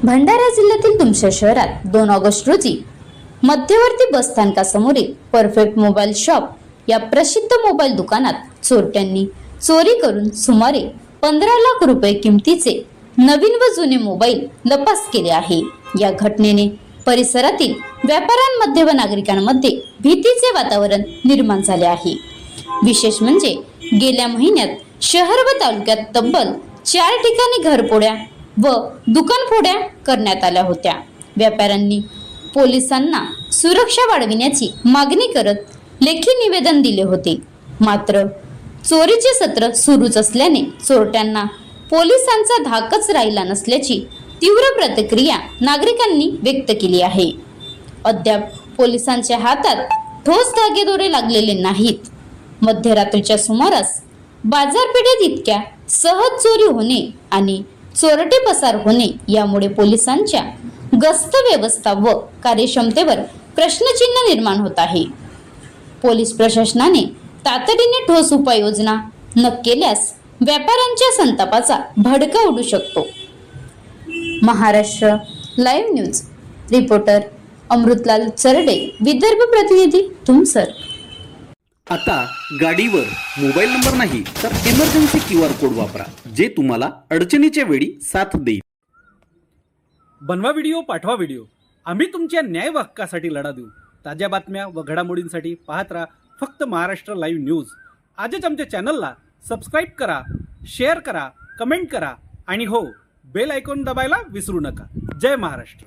भंडारा जिल्ह्यातील तुमच्या शहरात 2 ऑगस्ट रोजी मध्यवर्ती बसस्थानकासमोरील परफेक्ट मोबाईल शॉप या प्रसिद्ध मोबाईल दुकानात चोरट्यांनी चोरी करून सुमारे 15 लाख रुपये किमतीचे नवीन व जुने मोबाईल लपास केले आहे। या घटनेने परिसरातील व्यापाऱ्यांमध्ये व नागरिकांमध्ये भीतीचे वातावरण निर्माण झाले आहे। विशेष म्हणजे गेल्या महिन्यात शहर व तालुक्यात तब्बल 4 ठिकाणी घरफोड्या व दुकानफोड्या करण्यात आल्या होत्या। व्यापाऱ्यांनी पोलिसांना सुरक्षा वाढविण्याची मागणी करत लेखी निवेदन दिले होते, मात्र चोरीचे सत्र सुरूच असल्याने चोरट्यांना पोलिसांचा धाकच राहिला नसल्याची तीव्र प्रतिक्रिया नागरिकांनी व्यक्त केली आहे। अद्याप पोलिसांच्या हातात ठोस धागेदोरे लागलेले नाहीत। मध्यरात्रीच्या सुमारास बाजारपेठेत इतक्या सहज चोरी होणे आणि चोरटे पसार होणे यामुळे पोलिसांच्या गस्त व्यवस्था व कार्यक्षमतेवर प्रश्नचिन्ह निर्माण होत आहे। पोलीस प्रशासनाने तातडीने ठोस उपाययोजना न केल्यास व्यापाऱ्यांच्या संतापाचा भडका उडू शकतो। Maharashtra live news reporter Amritlal Charde, Vidarbha प्रतिनिधी, तुमसर। आता गाडीवर मोबाईल नंबर नाही तर इमर्जन्सी QR कोड वापरा, जे तुम्हाला अडचणीच्या वेळी साथ देईल। बनवा व्हिडिओ, पाठवा व्हिडिओ, आम्ही तुमच्या न्याय हक्कासाठी लढा देऊ। ताज्या बातम्या व घडामोडींसाठी पाहत राहा फक्त महाराष्ट्र लाईव्ह न्यूज। आजच आमच्या चॅनलला सबस्क्राईब करा, शेअर करा, कमेंट करा आणि हो, बेल आयकॉन दाबायला विसरू नका। जय महाराष्ट्र।